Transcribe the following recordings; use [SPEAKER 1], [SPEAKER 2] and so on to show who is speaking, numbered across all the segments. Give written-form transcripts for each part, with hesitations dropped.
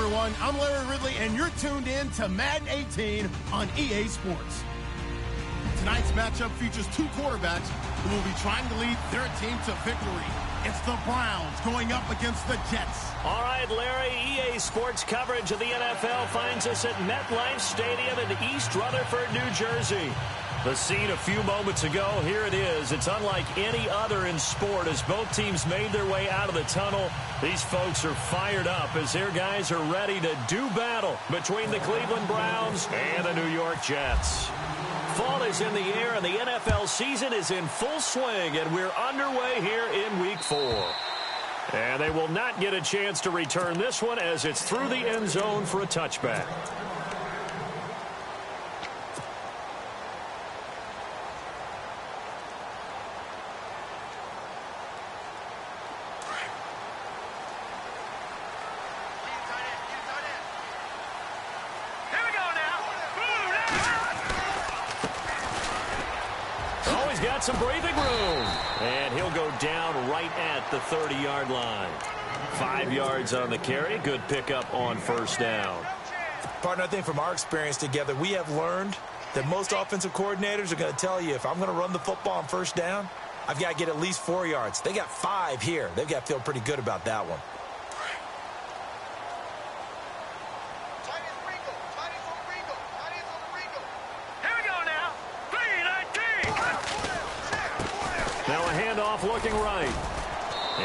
[SPEAKER 1] everyone. I'm Larry Ridley, and you're tuned in to Madden 18 on EA Sports. Tonight's matchup features two quarterbacks who will be trying to lead their team to victory. It's the Browns going up against the Jets.
[SPEAKER 2] All right, Larry, EA Sports coverage of the NFL finds us at MetLife Stadium in East Rutherford, New Jersey. The scene a few moments ago, here it is. It's unlike any other in sport as both teams made their way out of the tunnel. These folks are fired up as their guys are ready to do battle between the Cleveland Browns and the New York Jets. Fall is in the air and the NFL season is in full swing, and we're underway here in Week 4. And they will not get a chance to return this one as it's through the end zone for a touchback. Got some breathing room, and he'll go down right at the 30-yard line. 5 yards on the carry. Good pickup on first down.
[SPEAKER 3] Partner, I think from our experience together, we have learned that most offensive coordinators are going to tell you, if I'm going to run the football on first down, I've got to get at least 4 yards. They got 5 here. They've got to feel pretty good about that one.
[SPEAKER 2] Now a handoff looking right.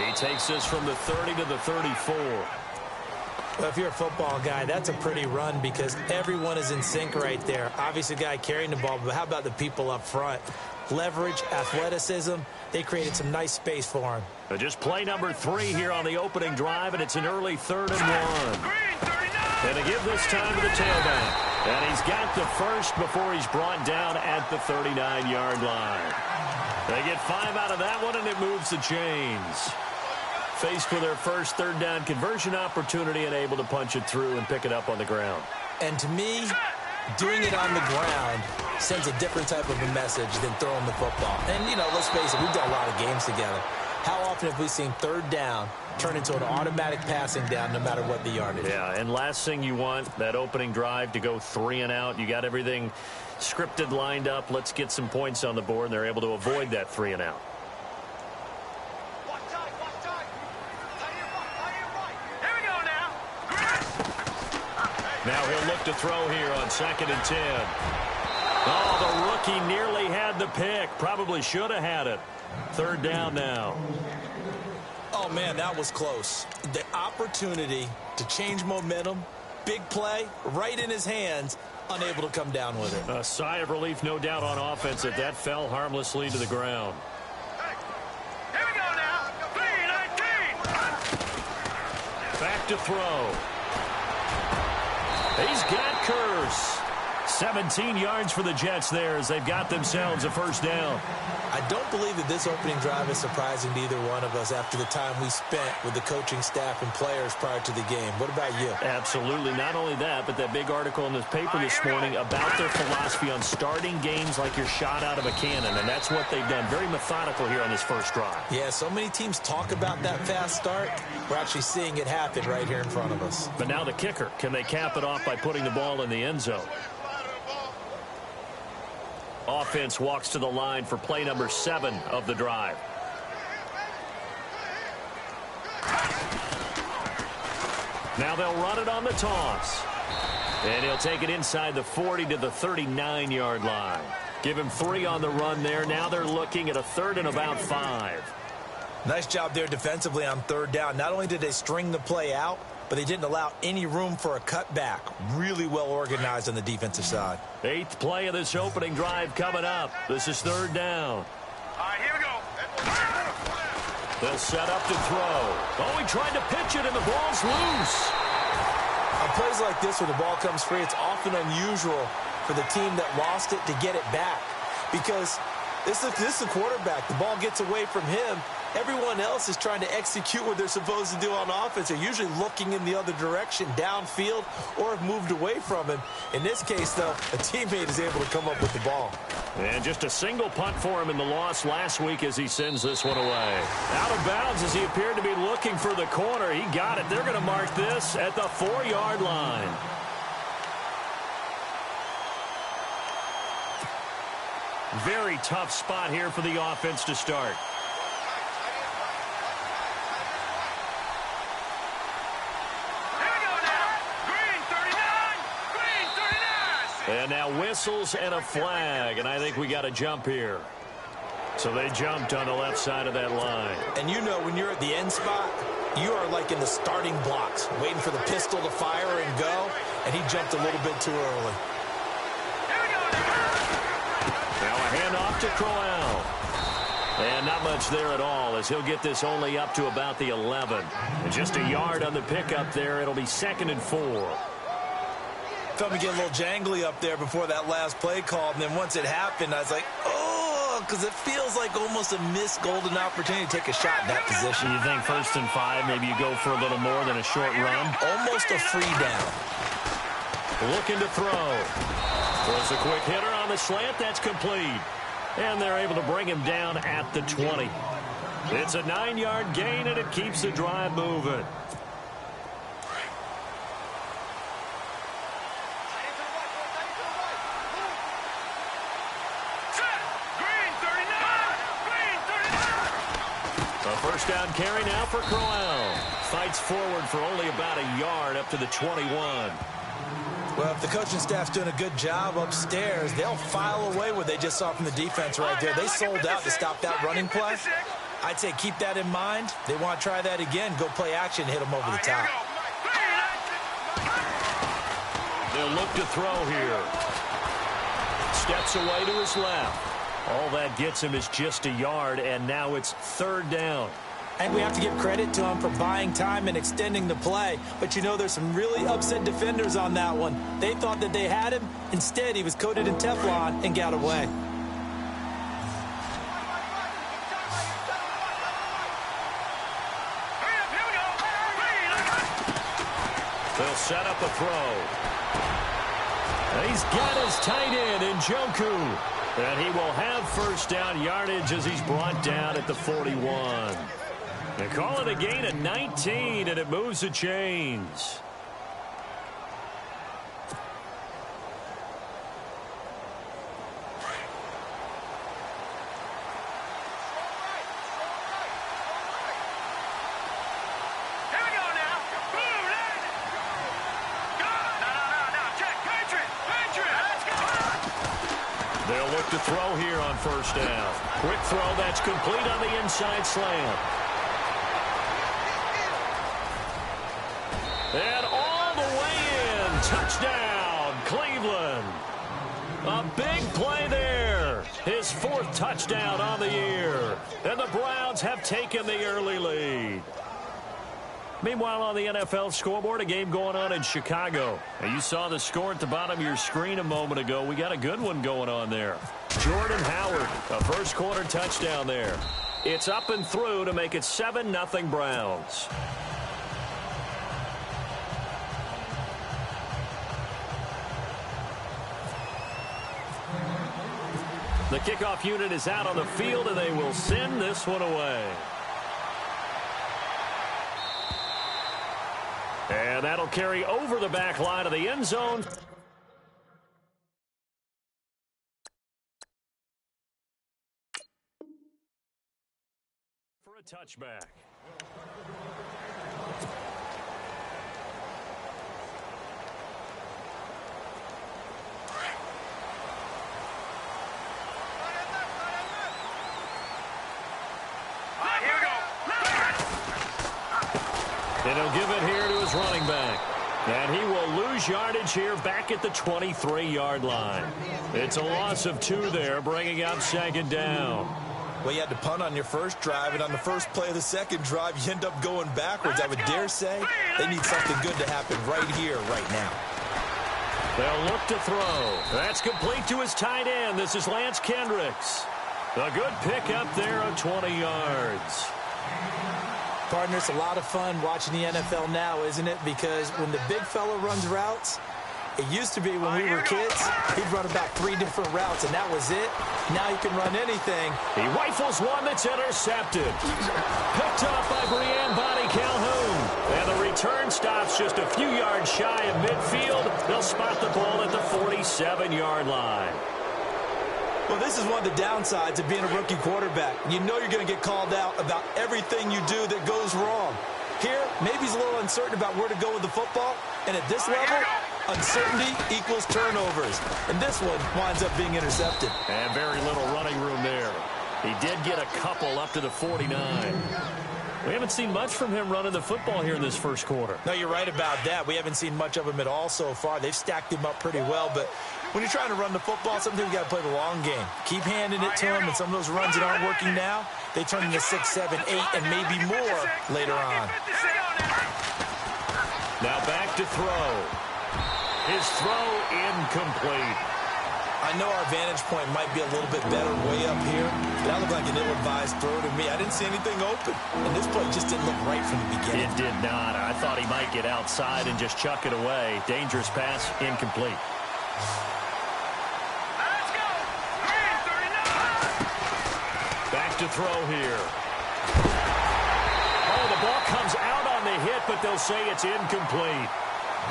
[SPEAKER 2] He takes this from the 30 to the 34.
[SPEAKER 3] Well, if you're a football guy, that's a pretty run because everyone is in sync right there. Obviously, the guy carrying the ball, but how about the people up front? Leverage, athleticism, they created some nice space for him.
[SPEAKER 2] Just play number 3 here on the opening drive, and it's an early 3rd and 1. And to give this time to the tailback. And he's got the first before he's brought down at the 39-yard line. They get 5 out of that one, and it moves the chains. Faced with their first 3rd down conversion opportunity and able to punch it through and pick it up on the ground.
[SPEAKER 3] And to me, doing it on the ground sends a different type of a message than throwing the football. And, you know, let's face it, we've done a lot of games together. How often have we seen 3rd down turn into an automatic passing down no matter what the yardage?
[SPEAKER 2] Yeah, and last thing you want, that opening drive to go 3 and out. You got everything scripted, lined up. Let's get some points on the board, and they're able to avoid that 3 and out. Now he'll look to throw here on 2nd and 10. Oh, the rookie nearly had the pick. Probably should have had it. 3rd down now.
[SPEAKER 3] Oh, man, that was close. The opportunity to change momentum, big play, right in his hands, unable to come down with it.
[SPEAKER 2] A sigh of relief, no doubt, on offense that fell harmlessly to the ground.
[SPEAKER 4] Here we go now. 3-19.
[SPEAKER 2] Back to throw. He's got Curse. 17 yards for the Jets there as they've got themselves a first down.
[SPEAKER 3] I don't believe that this opening drive is surprising to either one of us after the time we spent with the coaching staff and players prior to the game. What about you?
[SPEAKER 2] Absolutely. Not only that, but that big article in this paper this morning about their philosophy on starting games like you're shot out of a cannon, and that's what they've done. Very methodical here on this first drive.
[SPEAKER 3] Yeah, so many teams talk about that fast start. We're actually seeing it happen right here in front of us.
[SPEAKER 2] But now the kicker. Can they cap it off by putting the ball in the end zone? Offense walks to the line for play number 7 of the drive. Now they'll run it on the toss. And he'll take it inside the 40 to the 39-yard line. Give him 3 on the run there. Now they're looking at a 3rd and about 5.
[SPEAKER 3] Nice job there defensively on 3rd down. Not only did they string the play out, but they didn't allow any room for a cutback. Really well organized on the defensive side.
[SPEAKER 2] 8th play of this opening drive coming up. This is 3rd down.
[SPEAKER 4] All right, here we go.
[SPEAKER 2] They'll set up to throw. Oh, he tried to pitch it, and the ball's loose.
[SPEAKER 3] On plays like this where the ball comes free, it's often unusual for the team that lost it to get it back. Because this is a quarterback. The ball gets away from him, Everyone else is trying to execute what they're supposed to do on offense. They're usually looking in the other direction, downfield, or have moved away from him. In this case, though, a teammate is able to come up with the ball.
[SPEAKER 2] And just a single punt for him in the loss last week as he sends this one away. Out of bounds as he appeared to be looking for the corner. He got it. They're going to mark this at the 4-yard line. Very tough spot here for the offense to start. And now whistles and a flag, and I think we got a jump here. So they jumped on the left side of that line.
[SPEAKER 3] And you know when you're at the end spot, you are like in the starting blocks, waiting for the pistol to fire and go, and he jumped a little bit too early.
[SPEAKER 2] Now a handoff to Crowell. And not much there at all as he'll get this only up to about the 11. And just a yard on the pickup there. It'll be 2nd and 4.
[SPEAKER 3] Felt me get a little jangly up there before that last play call, and then once it happened, I was like, oh, because it feels like almost a missed golden opportunity to take a shot in that position.
[SPEAKER 2] You think 1st and 5, maybe you go for a little more than a short run?
[SPEAKER 3] Almost a free down.
[SPEAKER 2] Looking to throw. Throws a quick hitter on the slant. That's complete. And they're able to bring him down at the 20. It's a 9-yard gain, and it keeps the drive moving. First down carry now for Crowell. Fights forward for only about a yard up to the 21.
[SPEAKER 3] Well, if the coaching staff's doing a good job upstairs, they'll file away what they just saw from the defense right there. They sold out to stop that running play. I'd say keep that in mind. They want to try that again. Go play action, hit them over the top.
[SPEAKER 2] They'll look to throw here. Steps away to his left. All that gets him is just a yard, and now it's 3rd down.
[SPEAKER 3] And we have to give credit to him for buying time and extending the play. But, you know, there's some really upset defenders on that one. They thought that they had him. Instead, he was coated in Teflon and got away.
[SPEAKER 2] They'll set up a throw. He's got his tight end, Njoku. And he will have 1st down yardage as he's brought down at the 41. They call it a gain of 19, and it moves the chains. They'll look to throw here on 1st down. Quick throw that's complete on the inside slant. And all the way in. Touchdown, Cleveland. A big play there. His 4th touchdown on the year. And the Browns have taken the early lead. Meanwhile, on the NFL scoreboard, a game going on in Chicago. And you saw the score at the bottom of your screen a moment ago. We got a good one going on there. Jordan Howard, a 1st quarter touchdown there. It's up and through to make it 7-0 Browns. The kickoff unit is out on the field, and they will send this one away. And that'll carry over the back line of the end zone. For a touchback. And he'll give it here to his running back. And he will lose yardage here back at the 23-yard line. It's a loss of 2 there, bringing up 2nd down.
[SPEAKER 3] Well, you had to punt on your first drive, and on the first play of the second drive, you end up going backwards. I would dare say they need something good to happen right here, right now.
[SPEAKER 2] They'll look to throw. That's complete to his tight end. This is Lance Kendricks. A good pickup there of 20 yards.
[SPEAKER 3] Partner, it's a lot of fun watching the NFL now, isn't it? Because when the big fella runs routes, it used to be when we were kids, he'd run about 3 different routes, and that was it. Now he can run anything.
[SPEAKER 2] He rifles one that's intercepted. Picked off by Reem Calhoun. And the return stops just a few yards shy of midfield. They'll spot the ball at the 47-yard line.
[SPEAKER 3] Well, this is one of the downsides of being a rookie quarterback. You know you're going to get called out about everything you do that goes wrong. Here, maybe he's a little uncertain about where to go with the football. And at this level, uncertainty equals turnovers. And this one winds up being intercepted.
[SPEAKER 2] And very little running room there. He did get a couple up to the 49. We haven't seen much from him running the football here in this first quarter.
[SPEAKER 3] No, you're right about that. We haven't seen much of him at all so far. They've stacked him up pretty well. But when you're trying to run the football, sometimes you got to play the long game. Keep handing it to him, and some of those runs that aren't working now, they turn into 6, 7, 8, and maybe more later on.
[SPEAKER 2] Now back to throw. His throw incomplete.
[SPEAKER 3] I know our vantage point might be a little bit better way up here. That looked like an ill-advised throw to me. I didn't see anything open. And this play just didn't look right from the beginning.
[SPEAKER 2] It did not. I thought he might get outside and just chuck it away. Dangerous pass, incomplete.
[SPEAKER 4] Let's go. Reem, 39.
[SPEAKER 2] Back to throw here. Oh, the ball comes out on the hit, but they'll say it's incomplete.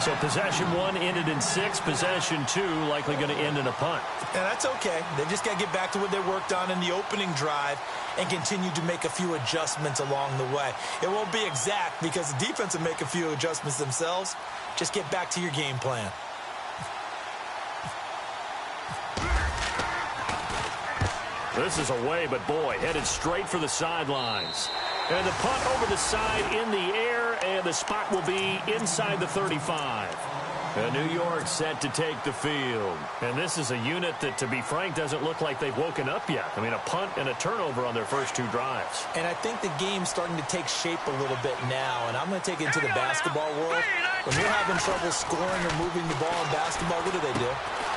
[SPEAKER 2] So possession 1 ended in 6. Possession 2 likely going to end in a punt.
[SPEAKER 3] Yeah, that's okay. They've just got to get back to what they worked on in the opening drive and continue to make a few adjustments along the way. It won't be exact because the defense will make a few adjustments themselves. Just get back to your game plan.
[SPEAKER 2] This is away, but boy, headed straight for the sidelines. And the punt over the side in the air, and the spot will be inside the 35. And New York set to take the field. And this is a unit that, to be frank, doesn't look like they've woken up yet. I mean, a punt and a turnover on their first 2 drives.
[SPEAKER 3] And I think the game's starting to take shape a little bit now, and I'm going to take it into the basketball world. When you're having trouble scoring or moving the ball in basketball, what do?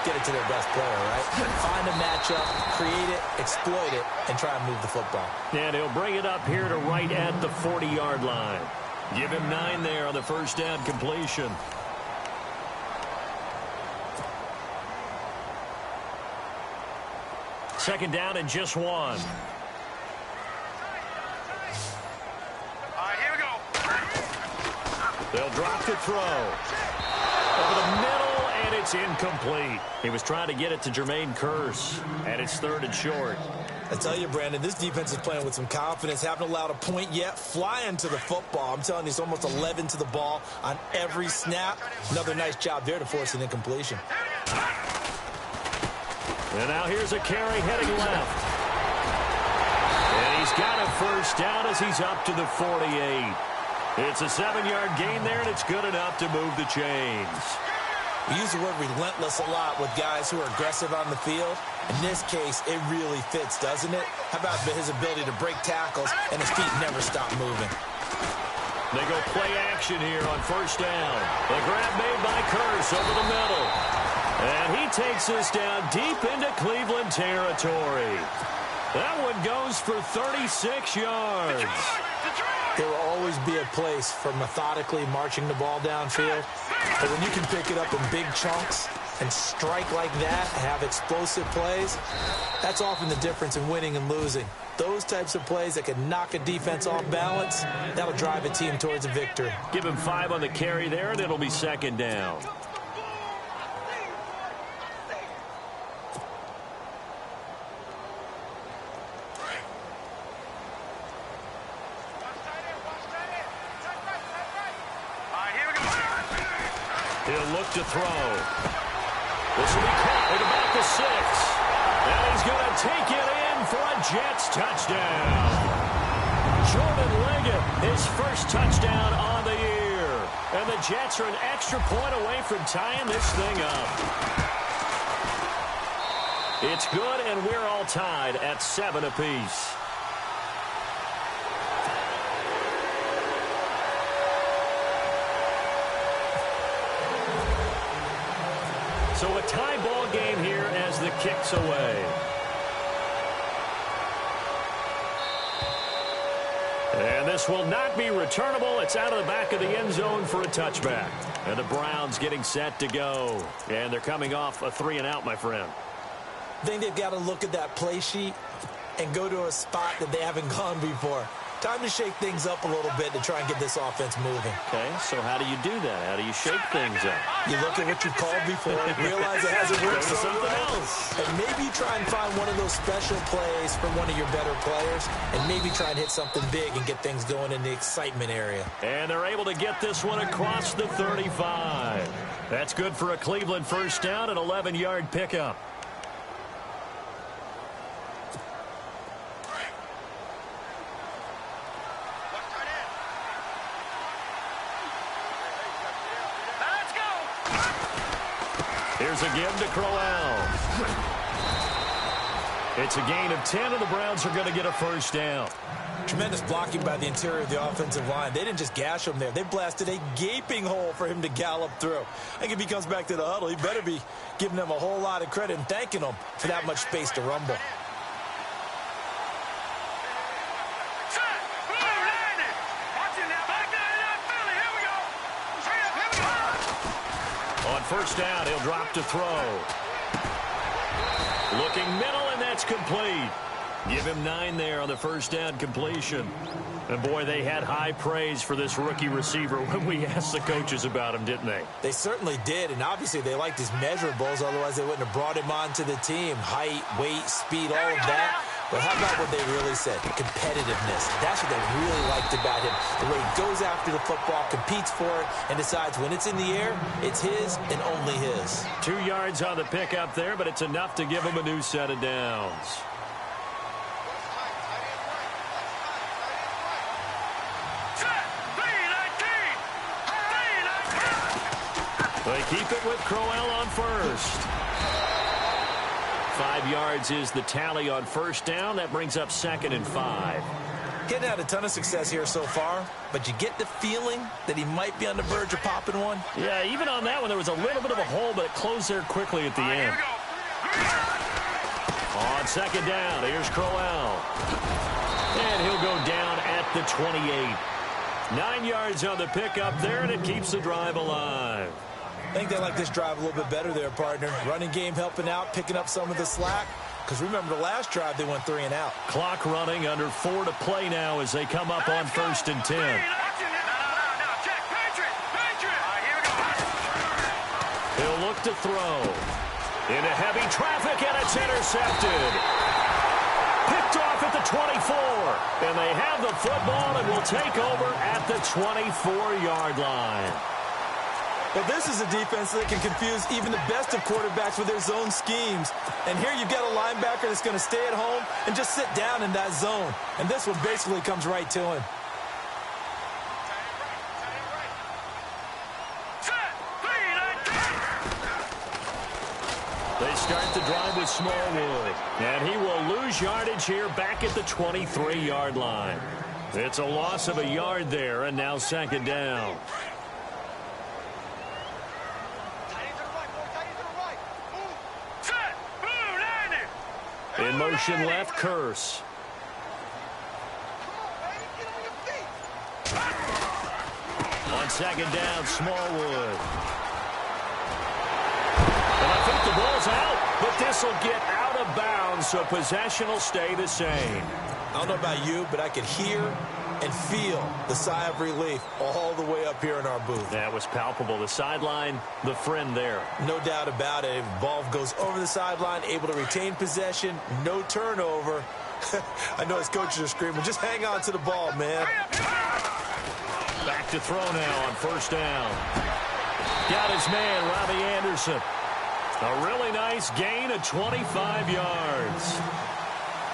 [SPEAKER 3] Get it to their best player, right? Find a matchup, create it, exploit it, and try and move the football.
[SPEAKER 2] And he'll bring it up here to right at the 40-yard line. Give him 9 there on the first down completion. Second down and just 1.
[SPEAKER 4] All right, here we go.
[SPEAKER 2] They'll drop the throw. Over the middle, and it's incomplete. He was trying to get it to Jermaine Kearse, and it's 3rd and short.
[SPEAKER 3] I tell you, Brandon, this defense is playing with some confidence. Haven't allowed a point yet. Flying to the football. I'm telling you, it's almost 11 to the ball on every snap. Another nice job there to force an incompletion.
[SPEAKER 2] And now here's a carry heading left. And he's got a first down as he's up to the 48. It's a 7-yard gain there, and it's good enough to move the chains.
[SPEAKER 3] We use the word relentless a lot with guys who are aggressive on the field. In this case, it really fits, doesn't it? How about his ability to break tackles and his feet never stop moving?
[SPEAKER 2] They go play action here on first down. The grab made by Kearse over the middle. And he takes this down deep into Cleveland territory. That one goes for 36 yards.
[SPEAKER 3] There will always be a place for methodically marching the ball downfield. But when you can pick it up in big chunks and strike like that, have explosive plays, that's often the difference in winning and losing. Those types of plays that can knock a defense off balance, that'll drive a team towards a victory.
[SPEAKER 2] Give him 5 on the carry there, and it'll be second down. He'll look to throw. This will be caught at about the 6. And he's going to take it in for a Jets touchdown. Jordan Leggett, his first touchdown on the year. And the Jets are an extra point away from tying this thing up. It's good, and we're all tied at 7 apiece. So a tie ball game here as the kick's away. And this this will not be returnable. It's out of the back of the end zone for a touchback. And the Browns getting set to go. And they're coming off a 3-and-out, my friend.
[SPEAKER 3] I think they've got to look at that play sheet and go to a spot that they haven't gone before. Time to shake things up a little bit to try and get this offense moving.
[SPEAKER 2] Okay, so how do you do that? How do you shake things up?
[SPEAKER 3] You look at what you've called before, realize it hasn't worked so
[SPEAKER 2] something
[SPEAKER 3] well,
[SPEAKER 2] else.
[SPEAKER 3] and maybe try and find one of those special plays from one of your better players, and maybe try and hit something big and get things going in the excitement area.
[SPEAKER 2] And they're able to get this one across the 35. That's good for a Cleveland first down, an 11-yard pickup. Here's a give to Crowell. It's a gain of 10, and the Browns are going to get a first down.
[SPEAKER 3] Tremendous blocking by the interior of the offensive line. They didn't just gash him there. They blasted a gaping hole for him to gallop through. I think if he comes back to the huddle, he better be giving them a whole lot of credit and thanking them for that much space to rumble.
[SPEAKER 2] On first down, he'll drop to throw. Looking middle, and that's complete. Give him 9 there on the first down completion. And, boy, they had high praise for this rookie receiver when we asked the coaches about him, didn't they?
[SPEAKER 3] They certainly did, and obviously they liked his measurables. Otherwise, they wouldn't have brought him onto the team. Height, weight, speed, all of that. But how about what they really said? Competitiveness. That's what they really liked about him. The way he goes after the football, competes for it, and decides when it's in the air, it's his and only his.
[SPEAKER 2] 2 yards on the pickup there, but it's enough to give him a new set of downs. They keep it with Crowell on first. 5 yards is the tally on first down. That brings up 2nd and 5.
[SPEAKER 3] Getting had a ton of success here so far, but you get the feeling that he might be on the verge of popping one.
[SPEAKER 2] Yeah, even on that one, there was a little bit of a hole, but it closed there quickly at the end. On 2nd down, here's Crowell. And he'll go down at the 28. 9 yards on the pickup there, and it keeps the drive alive.
[SPEAKER 3] I think they like this drive a little bit better there, partner. Running game helping out, picking up some of the slack. Because remember, the last drive, they went 3-and-out.
[SPEAKER 2] Clock running, under 4 to play now as they come up on 1st and 10. He'll look to throw. Into heavy traffic, and it's intercepted. Picked off at the 24. And they have the football and will take over at the 24-yard line.
[SPEAKER 3] Well, this is a defense that can confuse even the best of quarterbacks with their zone schemes. And here you've got a linebacker that's going to stay at home and just sit down in that zone. And this one basically comes right to him.
[SPEAKER 2] They start the drive with Smallwood. And he will lose yardage here back at the 23-yard line. It's a loss of a yard there, and now 2nd down. In motion left, Curse. On 2nd down, Smallwood. And I think the ball's out, but this will get out of bounds, so possession will stay the same.
[SPEAKER 3] I don't know about you, but I could hear and feel the sigh of relief all the way up here in our booth.
[SPEAKER 2] That was palpable. The sideline, the friend there.
[SPEAKER 3] No doubt about it. Ball goes over the sideline, able to retain possession, no turnover. I know his coaches are screaming, just hang on to the ball, man.
[SPEAKER 2] Back to throw now on 1st down. Got his man, Robbie Anderson. A really nice gain of 25 yards.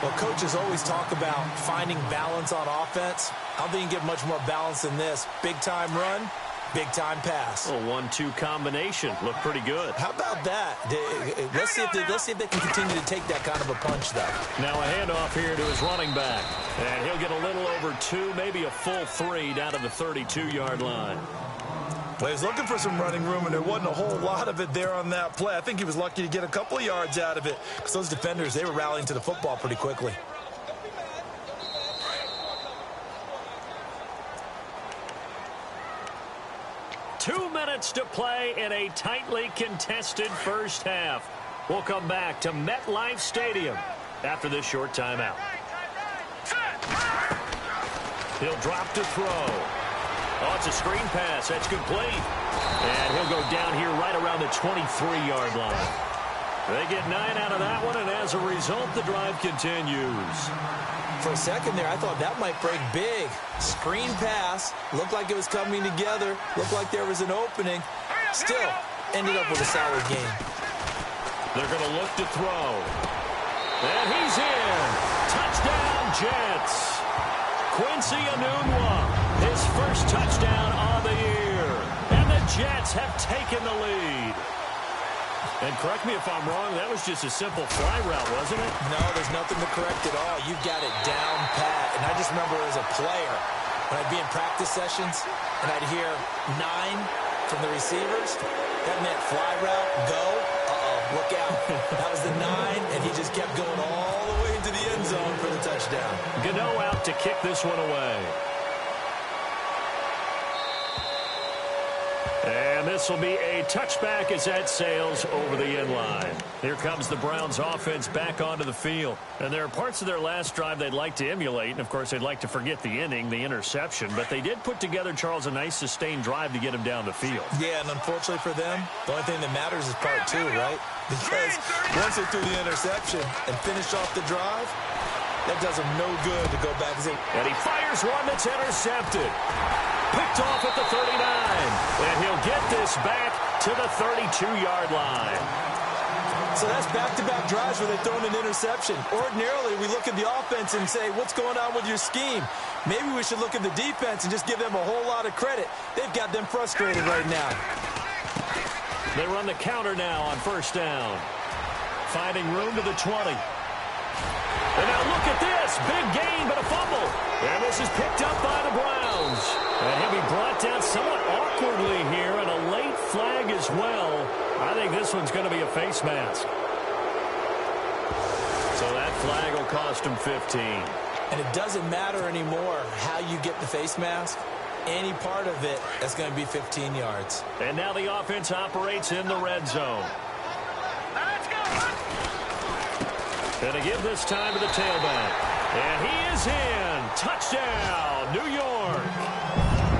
[SPEAKER 3] Well, coaches always talk about finding balance on offense. I don't think you can get much more balance than this. Big-time run, big-time pass.
[SPEAKER 2] A 1-2 combination. Looked pretty good.
[SPEAKER 3] How about that? Let's see if they can continue to take that kind of a punch, though.
[SPEAKER 2] Now a handoff here to his running back. And he'll get a little over 2, maybe a full 3 down to the 32-yard line.
[SPEAKER 3] Well, he was looking for some running room, and there wasn't a whole lot of it there on that play. I think he was lucky to get a couple of yards out of it because those defenders, they were rallying to the football pretty quickly.
[SPEAKER 2] minutes to play in a tightly contested first half. We'll come back to MetLife Stadium after this short timeout. He'll drop to throw. Oh, it's a screen pass. That's complete. And he'll go down here right around the 23-yard line. They get 9 out of that one, and as a result, the drive continues.
[SPEAKER 3] For a second there, I thought that might break big. Screen pass. Looked like it was coming together. Looked like there was an opening. Still, ended up with a solid game.
[SPEAKER 2] They're going to look to throw. And he's in. Touchdown, Jets. Quincy Enunwa, his first touchdown on the year. And the Jets have taken the lead. And correct me if I'm wrong, that was just a simple fly route, wasn't it?
[SPEAKER 3] No, there's nothing to correct at all. You've got it down pat. And I just remember as a player, when I'd be in practice sessions and I'd hear 9 from the receivers, that meant fly route, go, look out. That was the 9, and he just kept going all the way into the end zone for the touchdown.
[SPEAKER 2] Gano out to kick this one away. And this will be a touchback as that sails over the end line. Here comes the Browns offense back onto the field. And there are parts of their last drive they'd like to emulate. And, of course, they'd like to forget the inning, the interception. But they did put together, Charles, a nice sustained drive to get him down the field.
[SPEAKER 3] Yeah, and unfortunately for them, the only thing that matters is part 2, right? Because once they threw the interception and finished off the drive, that does them no good to go back and say.
[SPEAKER 2] And he fires one that's intercepted. Picked off at the 39. And he'll get this back to the 32-yard line.
[SPEAKER 3] So that's back-to-back drives where they've thrown an interception. Ordinarily, we look at the offense and say, what's going on with your scheme? Maybe we should look at the defense and just give them a whole lot of credit. They've got them frustrated right now.
[SPEAKER 2] They run the counter now on first down. Finding room to the 20. And now look at this. Big gain, but a fumble. And this is picked up by the Browns. And he'll be brought down somewhat awkwardly here, and a late flag as well. I think this one's going to be a face mask. So that flag will cost him 15.
[SPEAKER 3] And it doesn't matter anymore how you get the face mask. Any part of it is going to be 15 yards.
[SPEAKER 2] And now the offense operates in the red zone. And to give this time to the tailback. And he is in. Touchdown, New York.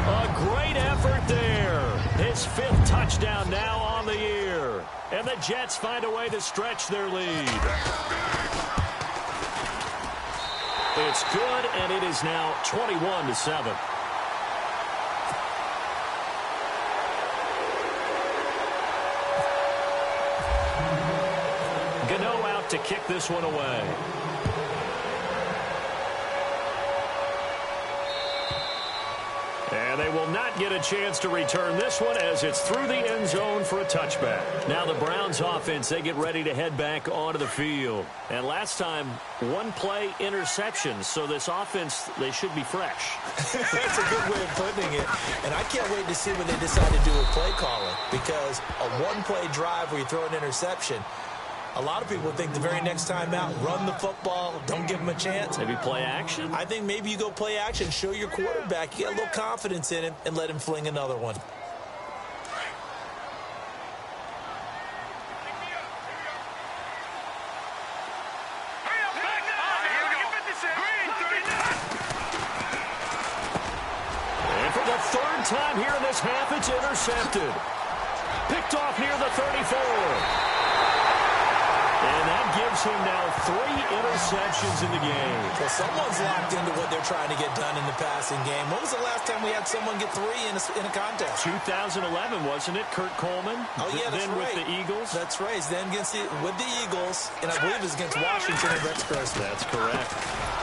[SPEAKER 2] A great effort there. His 5th touchdown now on the year. And the Jets find a way to stretch their lead. It's good, and it is now 21-7. Gano out to kick this one away. And they will not get a chance to return this one as it's through the end zone for a touchback. Now the Browns offense, they get ready to head back onto the field. And last time, 1-play interception. So this offense, they should be fresh.
[SPEAKER 3] That's a good way of putting it. And I can't wait to see what they decide to do with play calling. Because a 1-play drive where you throw an interception, a lot of people think the very next time out, run the football, don't give them a chance.
[SPEAKER 2] Maybe play action?
[SPEAKER 3] I think maybe you go play action, show your quarterback, you get a little confidence in him, and let him fling another one.
[SPEAKER 2] And for the 3rd time here in this half, it's intercepted. Picked off near the 34. And that gives him now 3 interceptions in the game.
[SPEAKER 3] Well, someone's locked into what they're trying to get done in the passing game. When was the last time we had someone get 3 in a contest?
[SPEAKER 2] 2011, wasn't it? Kurt Coleman?
[SPEAKER 3] Oh, yeah, that's
[SPEAKER 2] then
[SPEAKER 3] right.
[SPEAKER 2] With the Eagles?
[SPEAKER 3] That's right. Then with the Eagles, and I believe it was against Washington and Rex Grossman.
[SPEAKER 2] That's correct.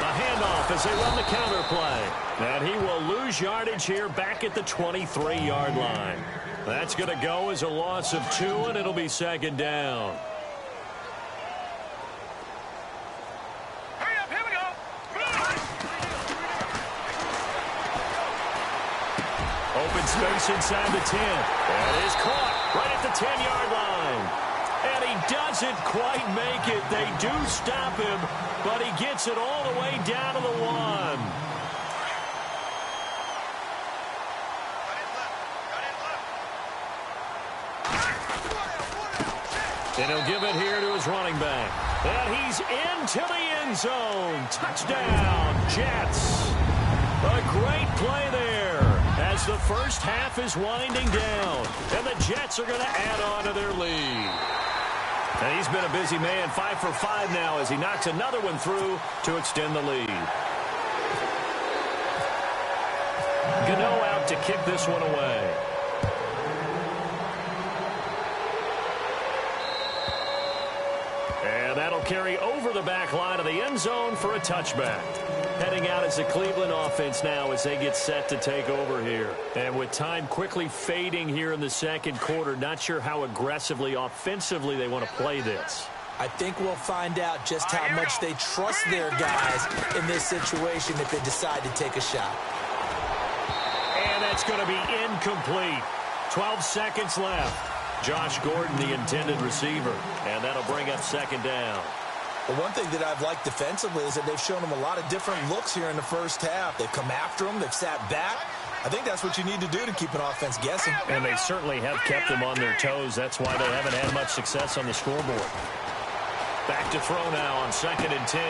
[SPEAKER 2] A handoff as they run the counter play. And he will lose yardage here back at the 23-yard line. That's going to go as a loss of 2, and it'll be 2nd down. Open space inside the 10. That is caught right at the 10-yard line. And he doesn't quite make it. They do stop him, but he gets it all the way down to the 1. And he'll give it here to his running back. And he's into the end zone. Touchdown, Jets. A great play there as the first half is winding down. And the Jets are going to add on to their lead. And he's been a busy man, 5 for 5 now as he knocks another one through to extend the lead. Gano out to kick this one away. And that'll carry over the back line of the end zone for a touchback. Heading out is the Cleveland offense now as they get set to take over here. And with time quickly fading here in the second quarter, not sure how aggressively, offensively they want to play this.
[SPEAKER 3] I think we'll find out just how much they trust their guys in this situation if they decide to take a shot.
[SPEAKER 2] And that's going to be incomplete. 12 seconds left. Josh Gordon, the intended receiver. And that'll bring up second down.
[SPEAKER 3] Well, one thing that I've liked defensively is that they've shown them a lot of different looks here in the first half. They've come after them. They've sat back. I think that's what you need to do to keep an offense guessing.
[SPEAKER 2] And they certainly have kept them on their toes. That's why they haven't had much success on the scoreboard. Back to throw now on 2nd and 10.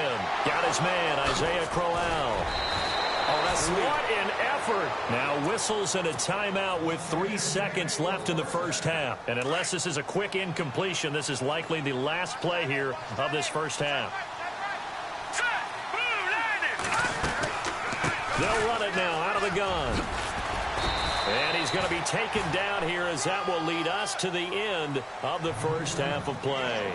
[SPEAKER 2] Got his man, Isaiah Crowell.
[SPEAKER 3] Oh, that's sweet.
[SPEAKER 2] What an effort. Now whistles and a timeout with 3 seconds left in the first half. And unless this is a quick incompletion, this is likely the last play here of this first half. They'll run it now out of the gun. And he's going to be taken down here as that will lead us to the end of the first half of play.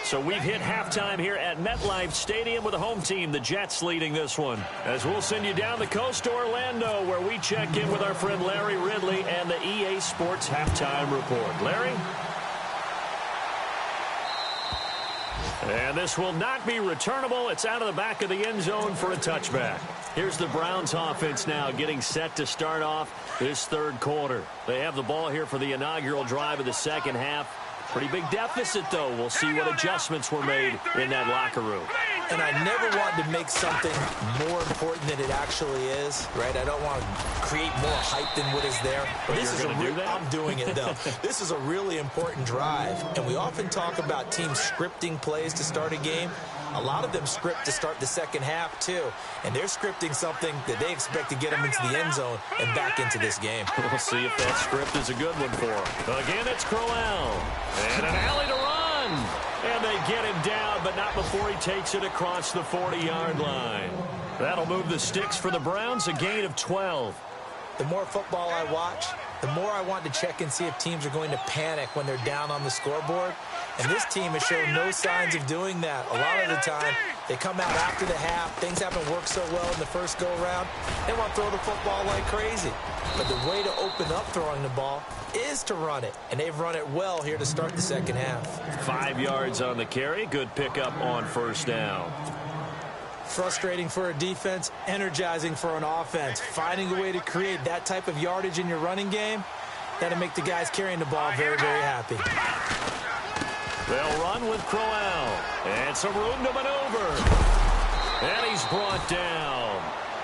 [SPEAKER 2] So we've hit halftime here at MetLife Stadium with the home team, the Jets, leading this one. As we'll send you down the coast to Orlando, where we check in with our friend Larry Ridley and the EA Sports Halftime Report. Larry? And this will not be returnable. It's out of the back of the end zone for a touchback. Here's the Browns offense now getting set to start off this third quarter. They have the ball here for the inaugural drive of the second half. Pretty big deficit, though. We'll see what adjustments were made in that locker room.
[SPEAKER 3] And I never want to make something more important than it actually is, right? I don't want to create more hype than what is there.
[SPEAKER 2] But this is
[SPEAKER 3] I'm doing it, though. This is a really important drive. And we often talk about teams scripting plays to start a game. A lot of them script to start the second half, too. And they're scripting something that they expect to get them into the end zone and back into this game.
[SPEAKER 2] We'll see if that script is a good one for them. Again, it's Crowell. And an alley to run. And they get him down, but not before he takes it across the 40-yard line. That'll move the sticks for the Browns, a gain of 12.
[SPEAKER 3] The more football I watch, the more I want to check and see if teams are going to panic when they're down on the scoreboard. And this team has shown no signs of doing that. A lot of the time, they come out after the half. Things haven't worked so well in the first go-around. They want to throw the football like crazy. But the way to open up throwing the ball is to run it. And they've run it well here to start the second half.
[SPEAKER 2] 5 yards on the carry. Good pickup on first down.
[SPEAKER 3] Frustrating for a defense, energizing for an offense. Finding a way to create that type of yardage in your running game, that'll make the guys carrying the ball very, very happy.
[SPEAKER 2] They'll run with Crowell. And some room to maneuver. And he's brought down.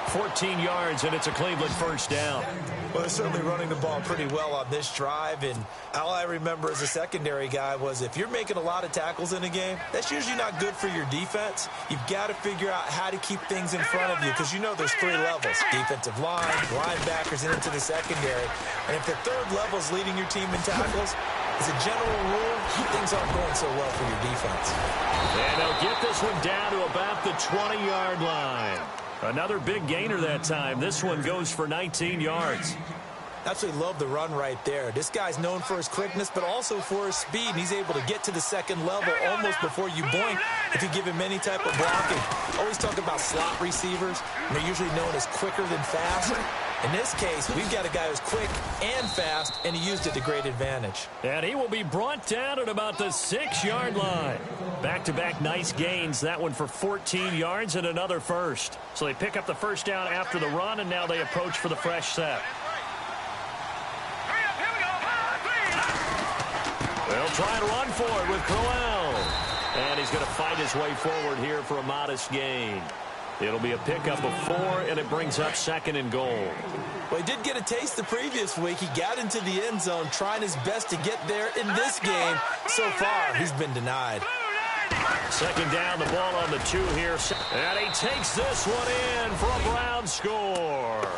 [SPEAKER 2] 14 yards, and it's a Cleveland first down.
[SPEAKER 3] Well, they're certainly running the ball pretty well on this drive, and all I remember as a secondary guy was if you're making a lot of tackles in a game, that's usually not good for your defense. You've got to figure out how to keep things in front of you because you know there's 3 levels, defensive line, linebackers, and into the secondary. And if the third level is leading your team in tackles, as a general rule, things aren't going so well for your defense.
[SPEAKER 2] And they'll get this one down to about the 20-yard line. Another big gainer that time. This one goes for 19 yards.
[SPEAKER 3] Absolutely love the run right there. This guy's known for his quickness, but also for his speed. He's able to get to the second level almost before you blink if you give him any type of blocking. Always talk about slot receivers, and they're usually known as quicker than fast. In this case, we've got a guy who's quick and fast, and he used it to great advantage.
[SPEAKER 2] And he will be brought down at about the 6-yard line. Back-to-back nice gains. That one for 14 yards and another first. So they pick up the first down after the run, and now they approach for the fresh set. They'll try and run for it with Crowell. And he's going to fight his way forward here for a modest gain. It'll be a pickup of 4, and it brings up 2nd and goal.
[SPEAKER 3] Well, he did get a taste the previous week. He got into the end zone trying his best to get there in this game. So far, he's been denied.
[SPEAKER 2] 2nd down, the ball on the 2 here. And he takes this one in for a Brown score.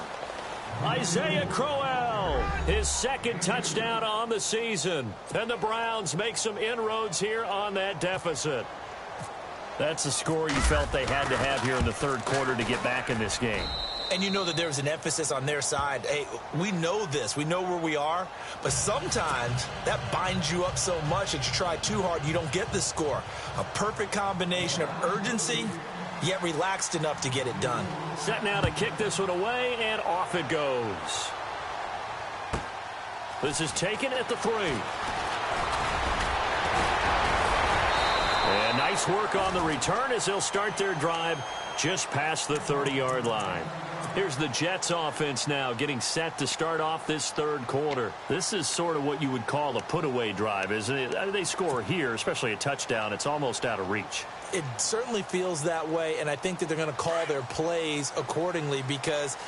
[SPEAKER 2] Isaiah Crowell, his 2nd touchdown on the season. And the Browns make some inroads here on that deficit. That's the score you felt they had to have here in the 3rd quarter to get back in this game.
[SPEAKER 3] And you know that there's an emphasis on their side. Hey, we know this. We know where we are. But sometimes that binds you up so much that you try too hard, you don't get the score. A perfect combination of urgency, yet relaxed enough to get it done.
[SPEAKER 2] Set now to kick this one away, and off it goes. This is taken at the 3. And nice work on the return as they'll start their drive just past the 30-yard line. Here's the Jets offense now getting set to start off this 3rd quarter. This is sort of what you would call a put-away drive, isn't it? They score here, especially a touchdown. It's almost out of reach.
[SPEAKER 3] It certainly feels that way, and I think that they're going to call their plays accordingly because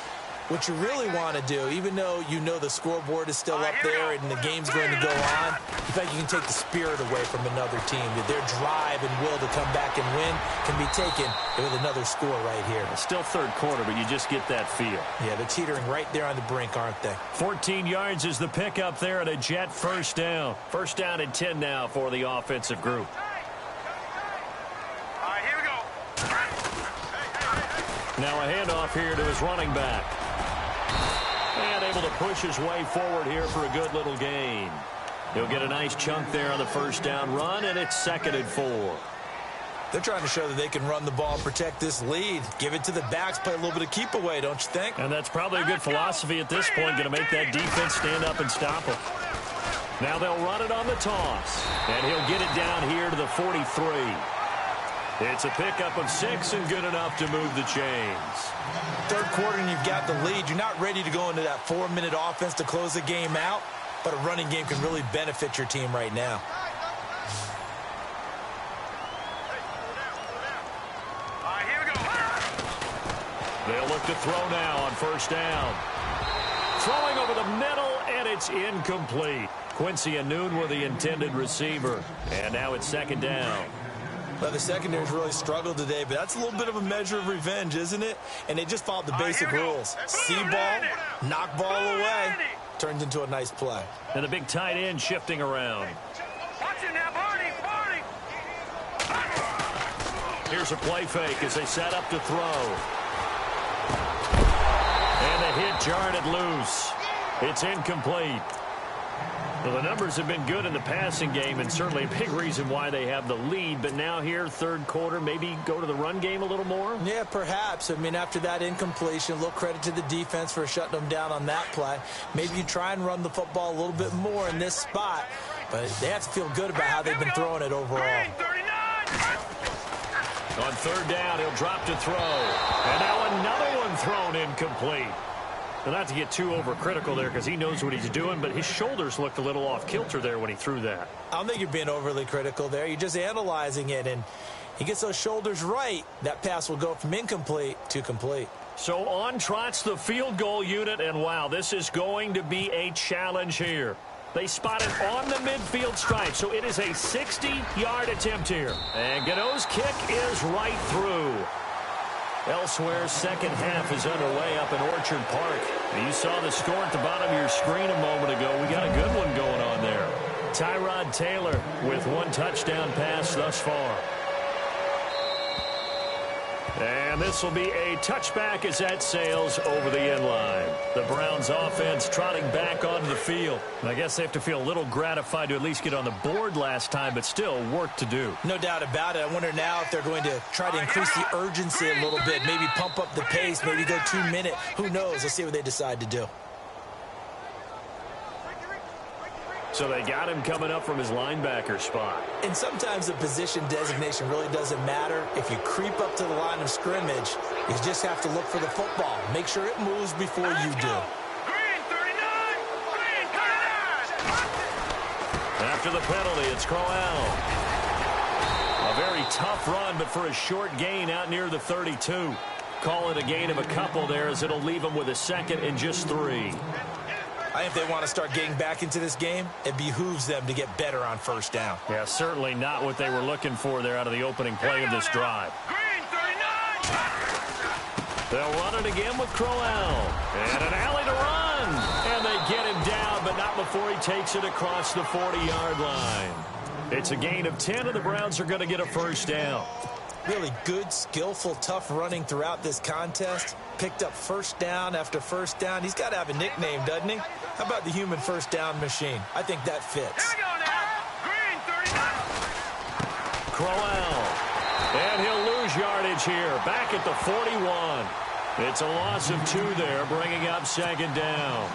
[SPEAKER 3] what you really want to do, even though you know the scoreboard is still up there and the game's going to go on, in fact, you can take the spirit away from another team. Their drive and will to come back and win can be taken with another score right here.
[SPEAKER 2] It's still 3rd quarter, but you just get that feel.
[SPEAKER 3] Yeah, they're teetering right there on the brink, aren't they?
[SPEAKER 2] 14 yards is the pickup there at a Jet 1st down. 1st down and 10 now for the offensive group.
[SPEAKER 4] All right, here we go.
[SPEAKER 2] Now a handoff here to his running back. And able to push his way forward here for a good little gain. He'll get a nice chunk there on the 1st down run, and it's 2nd and 4.
[SPEAKER 3] They're trying to show that they can run the ball and protect this lead. Give it to the backs, play a little bit of keep away, don't you think?
[SPEAKER 2] And that's probably a good philosophy at this point, going to make that defense stand up and stop him. Now they'll run it on the toss, and he'll get it down here to the 43. It's a pickup of 6 and good enough to move the chains.
[SPEAKER 3] 3rd quarter and you've got the lead. You're not ready to go into that 4-minute offense to close the game out, but a running game can really benefit your team right now.
[SPEAKER 4] All right, here we go.
[SPEAKER 2] They'll look to throw now on 1st down. Throwing over the middle, and it's incomplete. Quincy Anoon with the intended receiver. And now it's 2nd down.
[SPEAKER 3] Well, the secondary's really struggled today, but that's a little bit of a measure of revenge, isn't it? And they just followed the basic rules. See ball, knock ball away. Turns into a nice play.
[SPEAKER 2] And the big tight end shifting around.
[SPEAKER 4] Watch it now, Barney.
[SPEAKER 2] Here's a play fake as they set up to throw. And the hit jarred it loose. It's incomplete. Well, the numbers have been good in the passing game and certainly a big reason why they have the lead. But now here, 3rd quarter, maybe go to the run game a little more?
[SPEAKER 3] Yeah, perhaps. I mean, after that incompletion, a little credit to the defense for shutting them down on that play. Maybe you try and run the football a little bit more in this spot. But they have to feel good about how they've been throwing it overall.
[SPEAKER 2] On 3rd down, he'll drop to throw. And now another one thrown incomplete. Well, not to get too overcritical there because he knows what he's doing, but his shoulders looked a little off kilter there when he threw that.
[SPEAKER 3] I don't think you're being overly critical there. You're just analyzing it, and he gets those shoulders right. That pass will go from incomplete to complete.
[SPEAKER 2] So on trots the field goal unit, and wow, this is going to be a challenge here. They spot it on the midfield stripe, so it is a 60-yard attempt here. And Gano's kick is right through. Elsewhere, 2nd half is underway up in Orchard Park. You saw the score at the bottom of your screen a moment ago. We got a good one going on there. Tyrod Taylor with 1 touchdown pass thus far. And this will be a touchback as that sails over the end line. The Browns offense trotting back onto the field. And I guess they have to feel a little gratified to at least get on the board last time, but still work to do.
[SPEAKER 3] No doubt about it. I wonder now if they're going to try to increase the urgency a little bit, maybe pump up the pace, maybe go 2-minute. Who knows? Let's see what they decide to do.
[SPEAKER 2] So they got him coming up from his linebacker spot.
[SPEAKER 3] And sometimes the position designation really doesn't matter. If you creep up to the line of scrimmage, you just have to look for the football. Make sure it moves before you do.
[SPEAKER 4] Green 39. Green 39.
[SPEAKER 2] After the penalty, it's Crowell. A very tough run, but for a short gain out near the 32. call it a gain of a couple there, as it'll leave them with a 2nd and just 3.
[SPEAKER 3] I think they want to start getting back into this game. It behooves them to get better on first down.
[SPEAKER 2] Yeah, certainly not what they were looking for there out of the opening play of this drive.
[SPEAKER 4] Green 39.
[SPEAKER 2] They'll run it again with Crowell. And an alley to run. And they get him down, but not before he takes it across the 40-yard line. It's a gain of 10, and the Browns are going to get a first down.
[SPEAKER 3] Really good, skillful, tough running throughout this contest. Picked up first down after first down. He's got to have a nickname, doesn't he? How about the human first down machine? I think that fits.
[SPEAKER 4] Here we go now. Green 39.
[SPEAKER 2] Crowell. And he'll lose yardage here. Back at the 41. It's a loss of 2 there, bringing up 2nd down.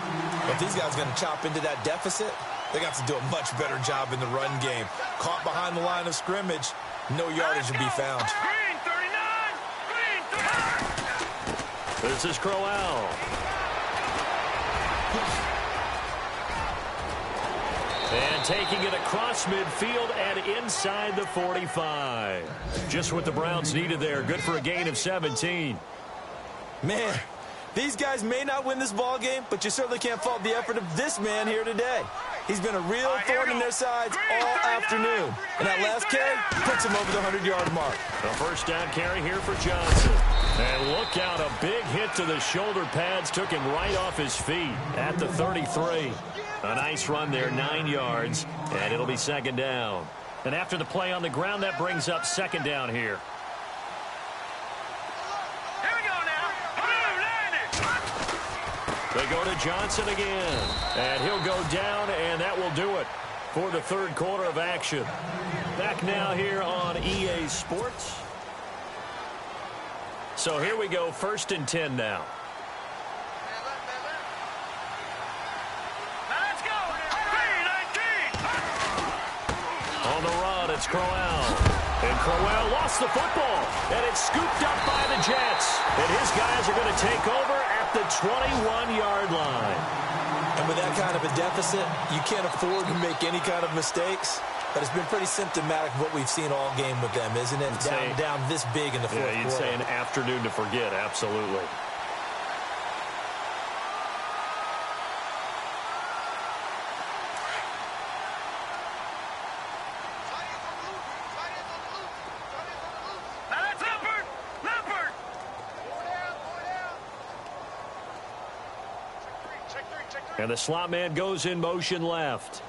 [SPEAKER 3] If these guys are going to chop into that deficit, they're going to have to do a much better job in the run game. Caught behind the line of scrimmage, no yardage will be found.
[SPEAKER 4] Green 39. Green 39.
[SPEAKER 2] This is Crowell. And taking it across midfield and inside the 45. Just what the Browns needed there. Good for a gain of 17.
[SPEAKER 3] Man, these guys may not win this ball game, but you certainly can't fault the effort of this man here today. He's been a real thorn in their sides all afternoon. And that last carry puts him over the 100-yard mark.
[SPEAKER 2] A first down carry here for Johnson. And look out, a big hit to the shoulder pads. Took him right off his feet at the 33. A nice run there, 9 yards. And it'll be 2nd down. And after the play on the ground, that brings up 2nd down here.
[SPEAKER 4] Here we go now. Blue 90.
[SPEAKER 2] They go to Johnson again. And he'll go down, and that will do it for the 3rd quarter of action. Back now here on EA Sports. So here we go, 1st and 10 now.
[SPEAKER 4] Now let's go. Green 19.
[SPEAKER 2] On the run, it's Crowell. And Crowell lost the football. And it's scooped up by the Jets. And his guys are going to take over at the 21-yard line.
[SPEAKER 3] And with that kind of a deficit, you can't afford to make any kind of mistakes. But it's been pretty symptomatic of what we've seen all game with them, isn't it? Down this big in the 4th quarter.
[SPEAKER 2] Yeah, you'd say an afternoon to forget, absolutely.
[SPEAKER 4] Now that's Leopard. Leopard.
[SPEAKER 2] And the slot man goes in motion left.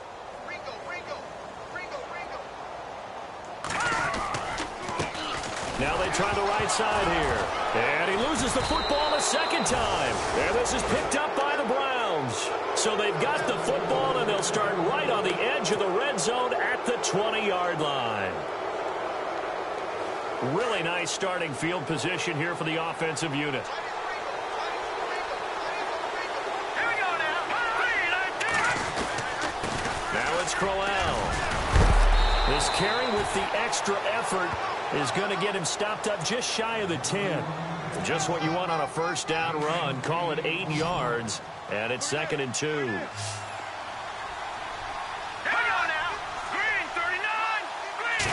[SPEAKER 2] Now they try the right side here. And he loses the football a 2nd time. And this is picked up by the Browns. So they've got the football, and they'll start right on the edge of the red zone at the 20-yard line. Really nice starting field position here for the offensive unit.
[SPEAKER 4] Here we go now. Green 19.
[SPEAKER 2] Now it's Crowell. This carry with the extra effort is going to get him stopped up just shy of the 10. Just what you want on a first down run. Call it 8 yards, and it's 2nd and 2.
[SPEAKER 4] Here we go now. Green 39. Green.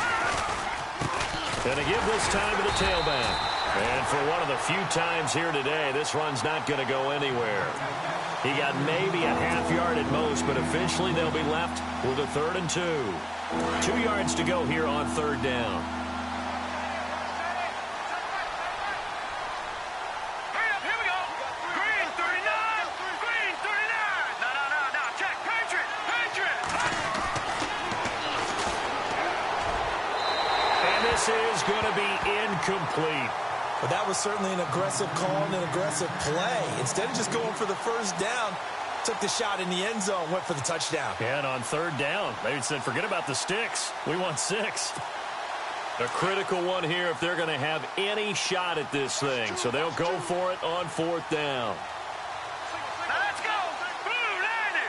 [SPEAKER 2] And to give this time to the tailback. And for one of the few times here today, this run's not going to go anywhere. He got maybe a half yard at most, but officially they'll be left with a 3rd and 2. 2 yards to go here on 3rd down. Is going to be incomplete.
[SPEAKER 3] But that was certainly an aggressive call and an aggressive play. Instead of just going for the first down, took the shot in the end zone, went for the touchdown.
[SPEAKER 2] And on 3rd down, they said, forget about the sticks. We want 6. A critical one here if they're going to have any shot at this thing. So they'll go for it on 4th down.
[SPEAKER 4] Now let's go. Blue 90.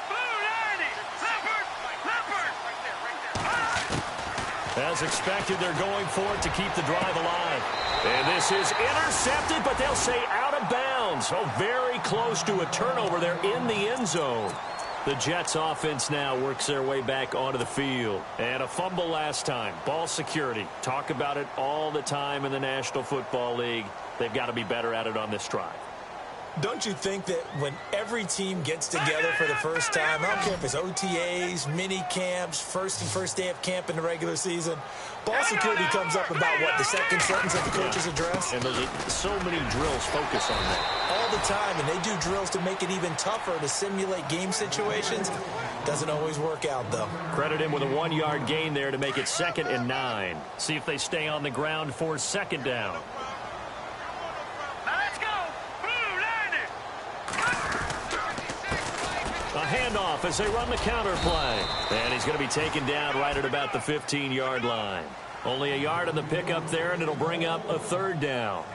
[SPEAKER 4] Blue 90. Leopard. Leopard.
[SPEAKER 2] As expected, they're going for it to keep the drive alive. And this is intercepted, but they'll say out of bounds. So very close to a turnover there in the end zone. The Jets offense now works their way back onto the field. And a fumble last time. Ball security. Talk about it all the time in the National Football League. They've got to be better at it on this drive.
[SPEAKER 3] Don't you think that when every team gets together for the first time, I don't care if it's OTAs, mini camps, first day of camp in the regular season, ball security comes up about, what, the second sentence of the coach's address?
[SPEAKER 2] And so many drills focus on that.
[SPEAKER 3] All the time, and they do drills to make it even tougher to simulate game situations. Doesn't always work out, though.
[SPEAKER 2] Credit him with a 1-yard gain there to make it 2nd and 9. See if they stay on the ground for 2nd down. A handoff as they run the counter play. And he's going to be taken down right at about the 15-yard line. Only a yard on the pickup there, and it'll bring up a 3rd down.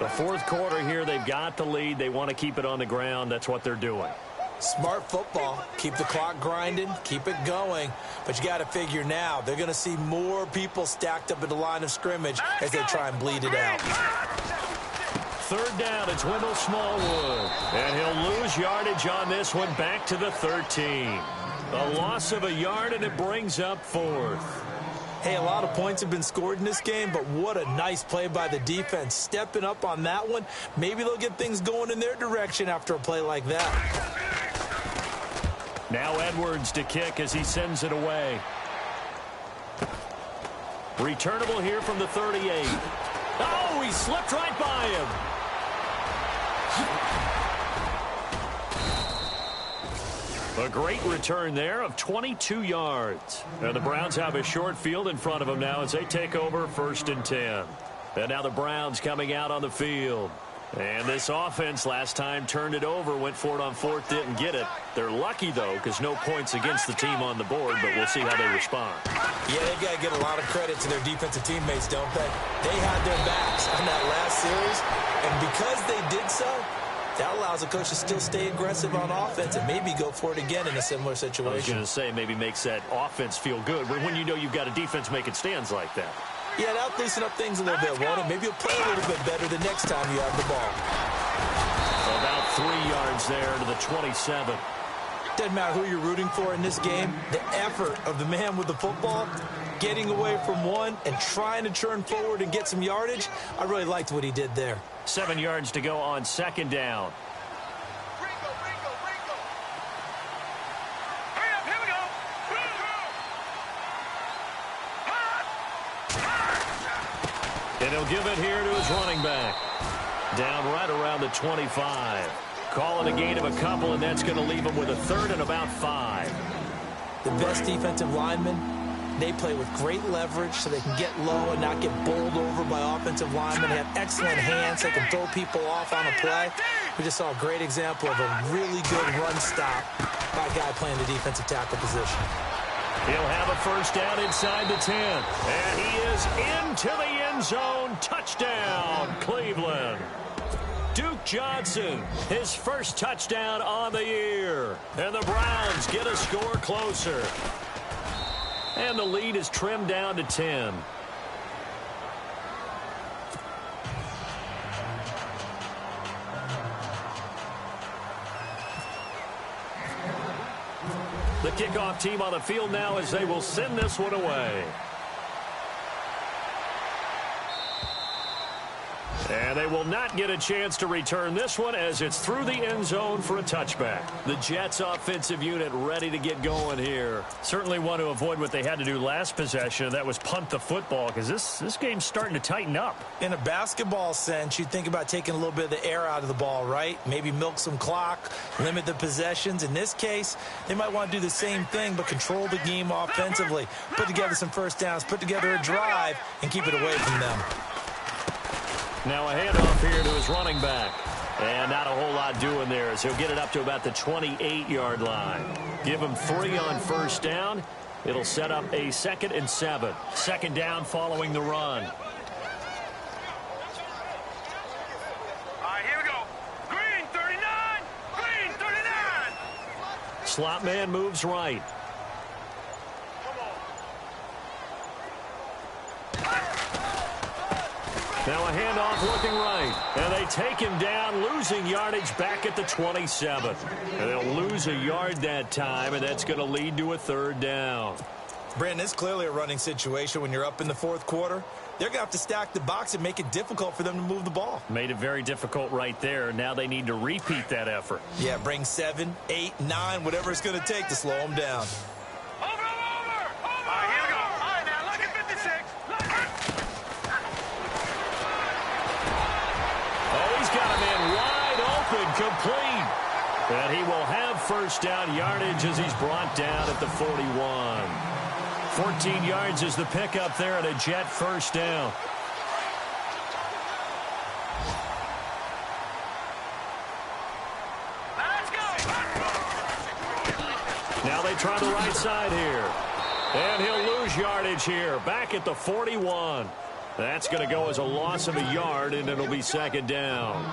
[SPEAKER 2] The 4th quarter here, they've got the lead. They want to keep it on the ground. That's what they're doing.
[SPEAKER 3] Smart football. Keep the clock grinding. Keep it going. But you got to figure now, they're going to see more people stacked up at the line of scrimmage as they try and bleed it out.
[SPEAKER 2] 3rd down, it's Wendell Smallwood. And he'll lose yardage on this one back to the 13. A loss of a yard, and it brings up 4th.
[SPEAKER 3] Hey, a lot of points have been scored in this game, but what a nice play by the defense. Stepping up on that one. Maybe they'll get things going in their direction after a play like that.
[SPEAKER 2] Now Edwards to kick as he sends it away. Returnable here from the 38. Oh, he slipped right by him. A great return there of 22 yards. And the Browns have a short field in front of them now as they take over 1st and 10. And now the Browns coming out on the field. And this offense last time turned it over, went for it on 4th, didn't get it. They're lucky, though, because no points against the team on the board, but we'll see how they respond.
[SPEAKER 3] Yeah, they've got to give a lot of credit to their defensive teammates, don't they? They had their backs on that last series, and because they did so, that allows the coach to still stay aggressive on offense and maybe go for it again in a similar situation.
[SPEAKER 2] I was going to say maybe makes that offense feel good when you know you've got a defense making stands like that.
[SPEAKER 3] Yeah, that'll loosen up things a little bit, won't it? Maybe you'll play a little bit better the next time you have the ball.
[SPEAKER 2] About 3 yards there to the 27.
[SPEAKER 3] Doesn't matter who you're rooting for in this game. The effort of the man with the football, getting away from one and trying to turn forward and get some yardage, I really liked what he did there.
[SPEAKER 2] 7 yards to go on 2nd down. And he'll give it here to his running back. Down right around the 25. Calling a gain of a couple, and that's going to leave him with a 3rd and about 5.
[SPEAKER 3] The best defensive linemen, they play with great leverage so they can get low and not get bowled over by offensive linemen. They have excellent hands. They can throw people off on a play. We just saw a great example of a really good run stop by a guy playing the defensive tackle position.
[SPEAKER 2] He'll have a 1st down inside the 10. And he is into the end zone. Touchdown, Cleveland. Duke Johnson, his 1st touchdown on the year. And the Browns get a score closer. And the lead is trimmed down to 10. The kickoff team on the field now as they will send this one away. And they will not get a chance to return this one as it's through the end zone for a touchback. The Jets offensive unit ready to get going here. Certainly want to avoid what they had to do last possession. That was punt the football because this game's starting to tighten up.
[SPEAKER 3] In a basketball sense, you think about taking a little bit of the air out of the ball, right? Maybe milk some clock, limit the possessions. In this case, they might want to do the same thing but control the game offensively. Put together some 1st downs, put together a drive, and keep it away from them.
[SPEAKER 2] Now a handoff here to his running back. And not a whole lot doing there as he'll get it up to about the 28-yard line. Give him 3 on 1st down. It'll set up a 2nd and 7. 2nd down following the run.
[SPEAKER 4] All right, here we go. Green 39. Green 39.
[SPEAKER 2] Slot man moves right. Now a handoff looking right. And they take him down, losing yardage back at the 27. And they'll lose a yard that time, and that's going to lead to a third down.
[SPEAKER 3] Brandon, it's clearly a running situation when you're up in the fourth quarter. They're going to have to stack the box and make it difficult for them to move the ball.
[SPEAKER 2] Made it very difficult right there. Now they need to repeat that effort.
[SPEAKER 3] Yeah, bring 7, 8, 9, whatever it's going to take to slow them down.
[SPEAKER 4] Over! All right, here we go. All right, now look at 56.
[SPEAKER 2] Oh, he's got a man wide open, complete. And he will have first down yardage as he's brought down at the 41. 14 yards is the pickup there at a Jet first down.
[SPEAKER 4] Let's go.
[SPEAKER 2] Now they try the right side here. And he'll lose yardage here. Back at the 41. That's going to go as a loss of a yard, and it'll be second down.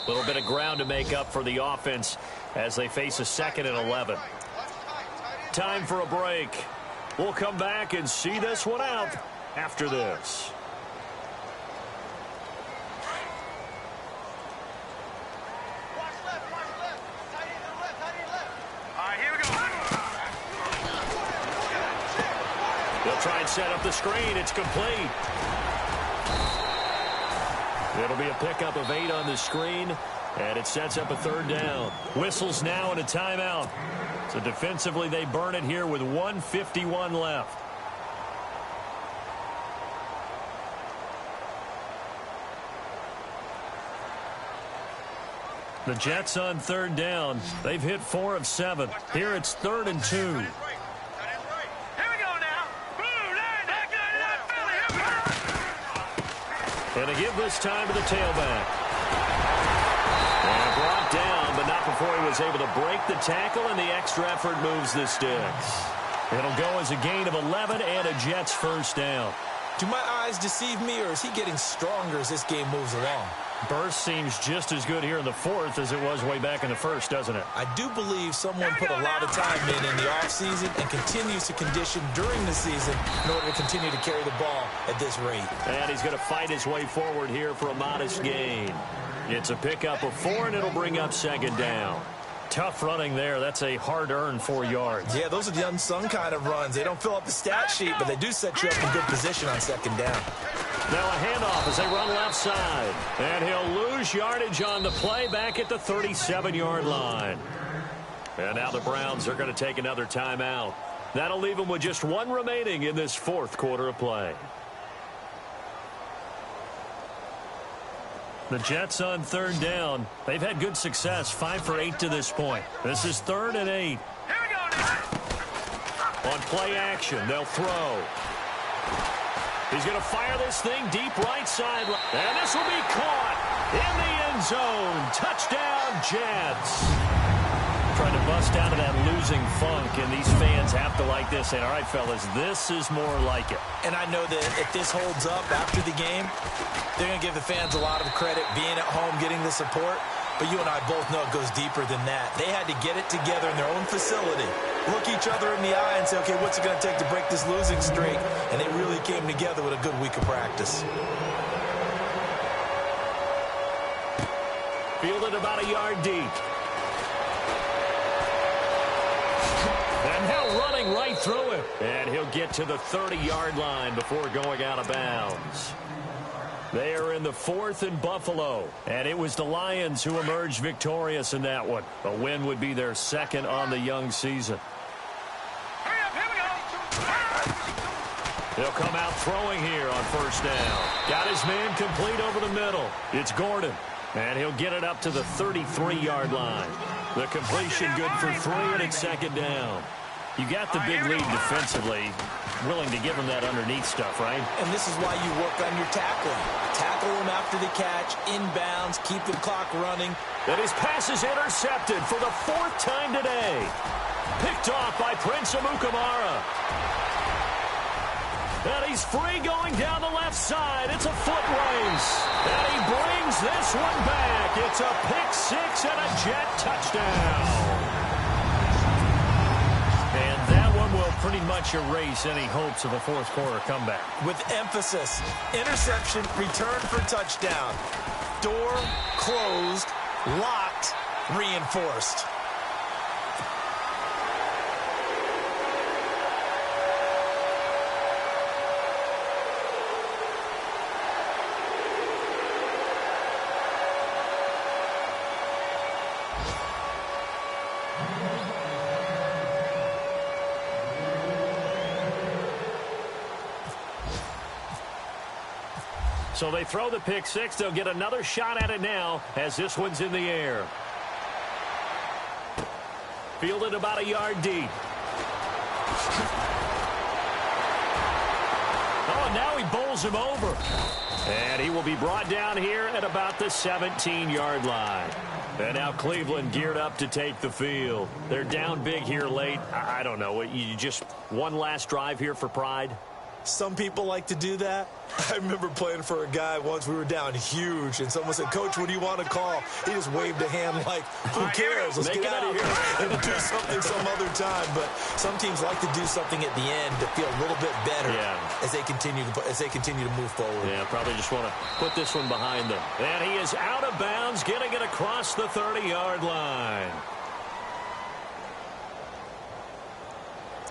[SPEAKER 2] A little bit of ground to make up for the offense as they face a 2nd and 11. Time for a break. We'll come back and see this one out after this.
[SPEAKER 4] All right, here we go.
[SPEAKER 2] They'll try and set up the screen. It's complete. It'll be a pickup of 8 on the screen, and it sets up a third down. Whistles now and a timeout. So defensively, they burn it here with 1:51 left. The Jets on third down. They've hit 4 of 7. Here it's 3rd and 2.
[SPEAKER 4] Here we go now. Boom, back Philly. Here we go.
[SPEAKER 2] And they give this time to the tailback. And brought down, but not before he was able to break the tackle, and the extra effort moves the sticks. It'll go as a gain of 11 and a Jets first down.
[SPEAKER 3] Do my eyes deceive me, or is he getting stronger as this game moves along?
[SPEAKER 2] Burst seems just as good here in the fourth as it was way back in the first, doesn't it?
[SPEAKER 3] I do believe someone put a lot of time in the offseason and continues to condition during the season in order to continue to carry the ball at this rate.
[SPEAKER 2] And he's going to fight his way forward here for a modest gain. It's a pickup of 4, and it'll bring up second down. Tough running there. That's a hard-earned 4 yards.
[SPEAKER 3] Yeah, those are the unsung kind of runs. They don't fill up the stat sheet, but they do set you up in good position on second down.
[SPEAKER 2] Now a handoff as they run left side. And he'll lose yardage on the play back at the 37-yard line. And now the Browns are going to take another timeout. That'll leave them with just 1 remaining in this fourth quarter of play. The Jets on third down. They've had good success, 5 for 8 to this point. This is 3rd and 8.
[SPEAKER 4] Here we go now.
[SPEAKER 2] On play action, they'll throw. He's going to fire this thing deep right side. And this will be caught in the end zone. Touchdown, Jets. Trying to bust out of that losing funk, and these fans have to like this. And all right, fellas, this is more like it.
[SPEAKER 3] And I know that if this holds up after the game, they're going to give the fans a lot of credit being at home, getting the support. But you and I both know it goes deeper than that. They had to get it together in their own facility, look each other in the eye and say, okay, what's it going to take to break this losing streak? And they really came together with a good week of practice.
[SPEAKER 2] Fielded about a yard deep. And now running right through it. And he'll get to the 30-yard line before going out of bounds. They are in the 4th in Buffalo, and it was the Lions who emerged victorious in that one. A win would be their 2nd on the young season.
[SPEAKER 4] Hurry up, here we go.
[SPEAKER 2] They'll come out throwing here on first down. Got his man complete over the middle. It's Gordon, and he'll get it up to the 33-yard line. The completion good for 3, and it's second down. You got the big lead defensively, willing to give him that underneath stuff, right?
[SPEAKER 3] And this is why you work on your tackling. Tackle him after the catch, inbounds, keep the clock running.
[SPEAKER 2] And his pass is intercepted for the 4th time today. Picked off by Prince Amukamara. And he's free going down the left side. It's a foot race. And he brings this one back. It's a pick 6 and a Jet touchdown. And that one will pretty much much erase any hopes of a fourth quarter comeback.
[SPEAKER 3] With emphasis, interception, return for touchdown. Door closed, locked, reinforced.
[SPEAKER 2] So they throw the pick six. They'll get another shot at it now as this one's in the air. Fielded about a yard deep. Oh, and now he bowls him over. And he will be brought down here at about the 17-yard line. And now Cleveland geared up to take the field. They're down big here late. I don't know. You just one last drive here for pride?
[SPEAKER 3] Some people like to do that. I remember playing for a guy once. We were down huge, and someone said, "Coach, what do you want to call?" He just waved a hand like, "Who cares? Let's get out of here and do something some other time." But some teams like to do something at the end to feel a little bit better as they continue to move forward.
[SPEAKER 2] Yeah, probably just want to put this one behind them. And he is out of bounds, getting it across the 30-yard line.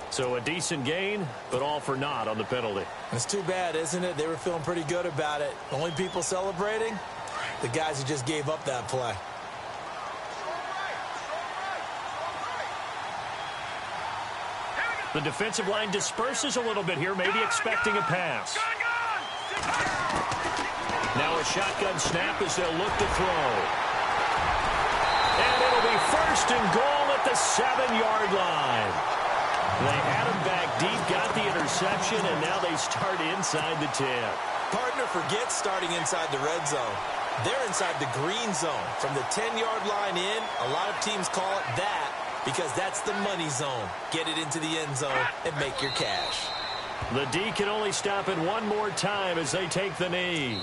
[SPEAKER 2] So a decent gain, but all for naught on the penalty.
[SPEAKER 3] It's too bad, isn't it? They were feeling pretty good about it. Only people celebrating, the guys who just gave up that play.
[SPEAKER 2] The defensive line disperses a little bit here, maybe expecting a pass. Now a shotgun snap as they'll look to throw. And it'll be first and goal at the 7-yard line. They had him back deep, got the interception, and now they start inside the 10.
[SPEAKER 3] Partner forgets starting inside the red zone. They're inside the green zone. From the 10-yard line in, a lot of teams call it that because that's the money zone. Get it into the end zone and make your cash.
[SPEAKER 2] The D can only stop it one more time as they take the knee.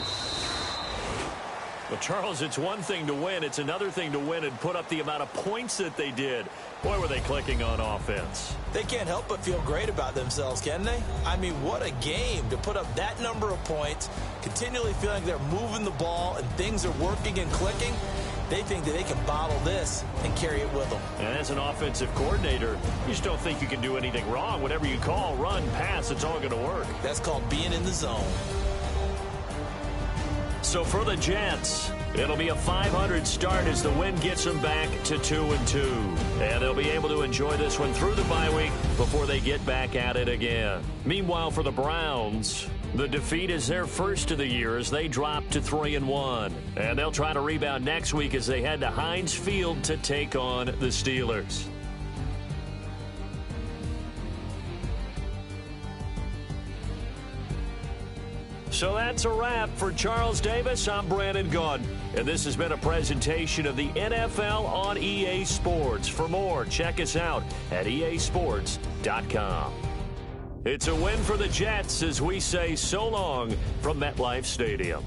[SPEAKER 2] Well, Charles, it's one thing to win. It's another thing to win and put up the amount of points that they did. Boy, were they clicking on offense.
[SPEAKER 3] They can't help but feel great about themselves, can they? I mean, what a game to put up that number of points, continually feeling they're moving the ball and things are working and clicking. They think that they can bottle this and carry it with them.
[SPEAKER 2] And as an offensive coordinator, you just don't think you can do anything wrong. Whatever you call, run, pass, it's all going to work.
[SPEAKER 3] That's called being in the zone.
[SPEAKER 2] So for the Jets, it'll be a 500 start as the win gets them back to 2-2. And they'll be able to enjoy this one through the bye week before they get back at it again. Meanwhile, for the Browns, the defeat is their first of the year as they drop to 3-1. And they'll try to rebound next week as they head to Heinz Field to take on the Steelers. So that's a wrap for Charles Davis. I'm Brandon Gaudin, and this has been a presentation of the NFL on EA Sports. For more, check us out at easports.com. It's a win for the Jets as we say so long from MetLife Stadium.